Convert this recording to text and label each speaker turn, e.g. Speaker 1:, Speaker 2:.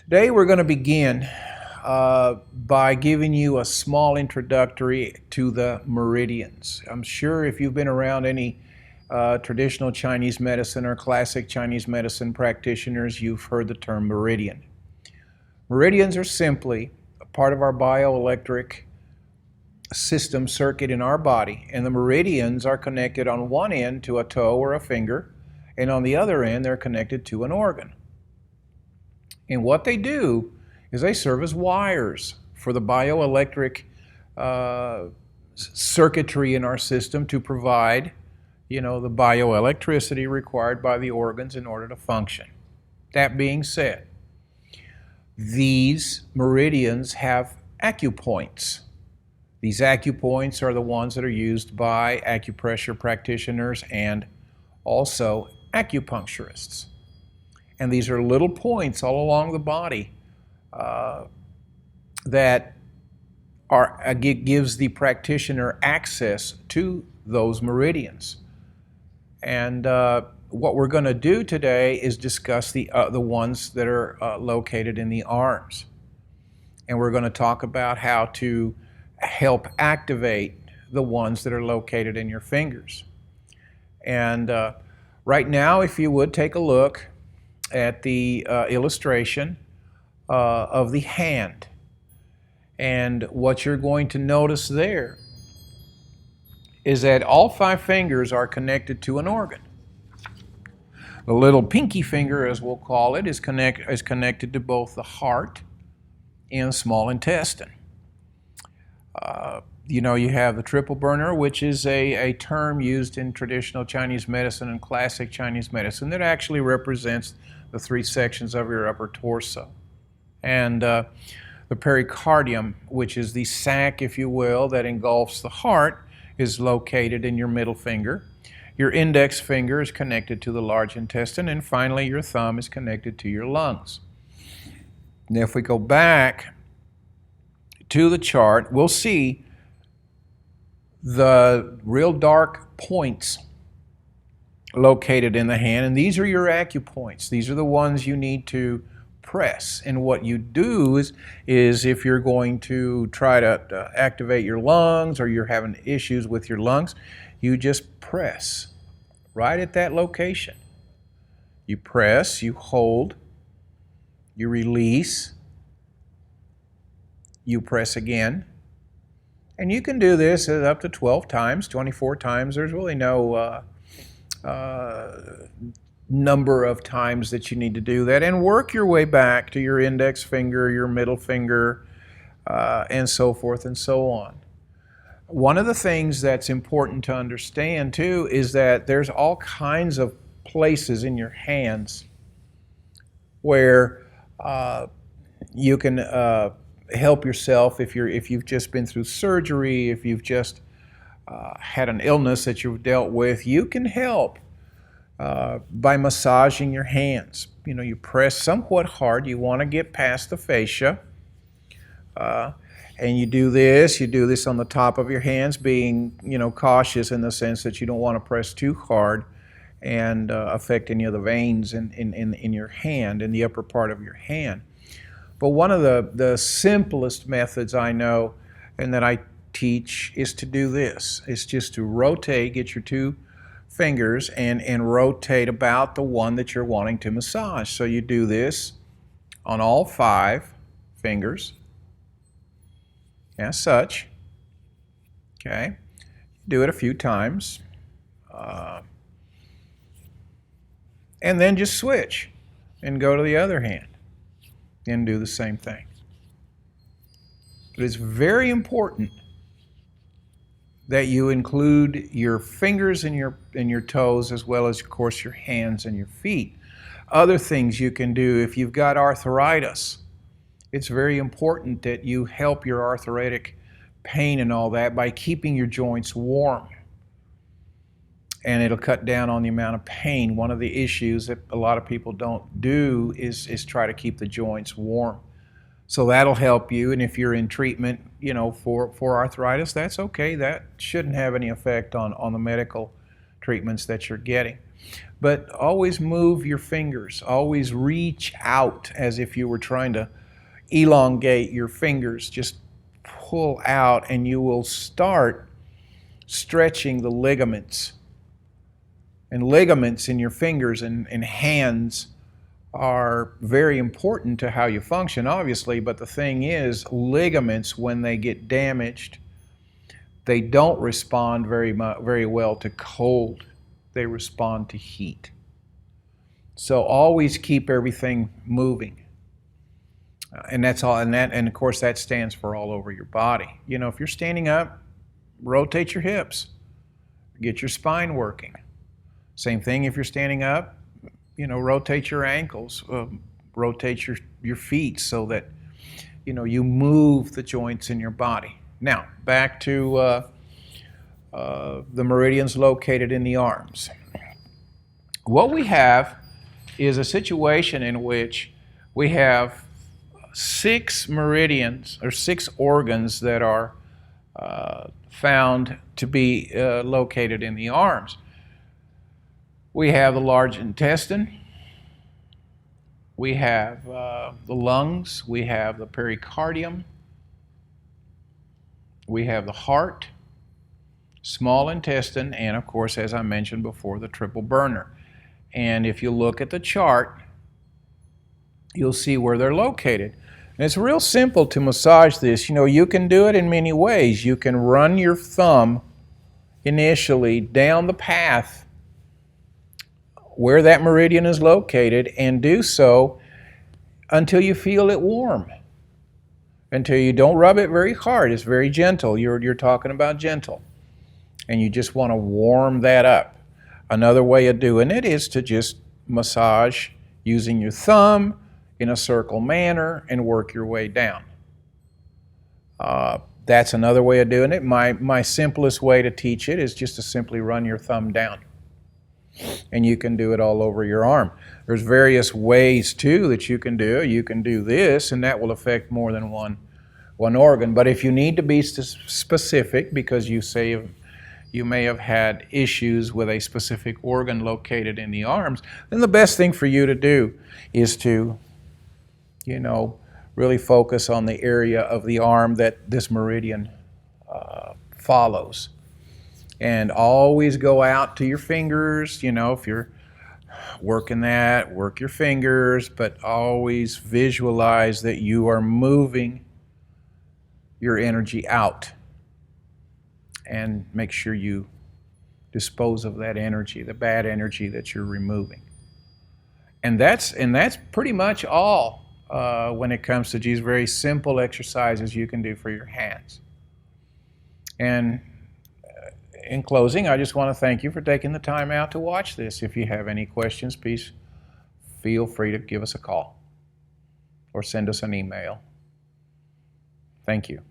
Speaker 1: Today we're going to begin by giving you a small introductory to the meridians. I'm sure if you've been around any traditional Chinese medicine or classic Chinese medicine practitioners, you've heard the term meridian. Meridians are simply a part of our bioelectric system circuit in our body, and the meridians are connected on one end to a toe or a finger, and on the other end they're connected to an organ. And what they do is they serve as wires for the bioelectric circuitry in our system to provide, the bioelectricity required by the organs in order to function. That being said, these meridians have Accu Points. These Accu Points are the ones that are used by acupressure practitioners and also acupuncturists. And these are little points all along the body that gives the practitioner access to those meridians. And what we're going to do today is discuss the ones that are located in the arms. And we're going to talk about how to help activate the ones that are located in your fingers. And right now, if you would take a look at the illustration of the hand. And what you're going to notice there is that all 5 fingers are connected to an organ. The little pinky finger, as we'll call it, is connected to both the heart and small intestine. You have the triple burner, which is a term used in traditional Chinese medicine and classic Chinese medicine that actually represents the 3 sections of your upper torso. And the pericardium, which is the sac, if you will, that engulfs the heart, is located in your middle finger. Your index finger is connected to the large intestine, and finally your thumb is connected to your lungs. Now if we go back to the chart, we'll see the real dark points located in the hand, and these are your Accu Points. These are the ones you need to press. And what you do is if you're going to try to activate your lungs, or you're having issues with your lungs, you just press right at that location. You press, you hold, you release, you press again. And you can do this up to 12 times, 24 times. There's really no number of times that you need to do that. And work your way back to your index finger, your middle finger, and so forth and so on. One of the things that's important to understand too is that there's all kinds of places in your hands where you can help yourself if you've just been through surgery, if you've just had an illness that you've dealt with. You can help by massaging your hands. You press somewhat hard. You want to get past the fascia, and you do this on the top of your hands, being cautious in the sense that you don't want to press too hard and affect any of the veins in your hand, in the upper part of your hand. But one of the simplest methods I know and that I teach is to do this. It's just to rotate, get your 2 fingers and rotate about the one that you're wanting to massage. So you do this on all 5 fingers, as such. Okay, do it a few times. And then just switch and go to the other hand and do the same thing. But it's very important that you include your fingers and your toes, as well as, of course, your hands and your feet. Other things you can do if you've got arthritis, it's very important that you help your arthritic pain and all that by keeping your joints warm. And it'll cut down on the amount of pain. One of the issues that a lot of people don't do is try to keep the joints warm. So that'll help you. And if you're in treatment, for arthritis, that's okay. That shouldn't have any effect on the medical treatments that you're getting. But always move your fingers. Always reach out as if you were trying to elongate your fingers. Just pull out and you will start stretching the ligaments. And ligaments in your fingers and hands are very important to how you function, obviously, but the thing is, ligaments, when they get damaged, they don't respond very well to cold. They respond to heat. So always keep everything moving. And that's all, and of course that stands for all over your body. You know, if you're standing up, rotate your hips. Get your spine working. Same thing if you're standing up, you know, rotate your ankles, rotate your feet so that, you know, you move the joints in your body. Now, back to the meridians located in the arms. What we have is a situation in which we have 6 meridians, or 6 organs that are found to be located in the arms. We have the large intestine, we have the lungs, we have the pericardium, we have the heart, small intestine, and of course, as I mentioned before, the triple burner. And if you look at the chart, you'll see where they're located. And it's real simple to massage this. You know, you can do it in many ways. You can run your thumb initially down the path where that meridian is located and do so until you feel it warm. Until you don't rub it very hard. It's very gentle. You're talking about gentle. And you just want to warm that up. Another way of doing it is to just massage using your thumb in a circle manner and work your way down. That's another way of doing it. My simplest way to teach it is just to simply run your thumb down. And you can do it all over your arm. There's various ways too that you can do it. You can do this, and that will affect more than one organ. But if you need to be specific, because you say you may have had issues with a specific organ located in the arms, then the best thing for you to do is to, you know, really focus on the area of the arm that this meridian follows. And always go out to your fingers. You know, if you're working that, work your fingers, but always visualize that you are moving your energy out. And make sure you dispose of that energy, the bad energy that you're removing. And that's pretty much all when it comes to these very simple exercises you can do for your hands. And in closing, I just want to thank you for taking the time out to watch this. If you have any questions, please feel free to give us a call or send us an email. Thank you.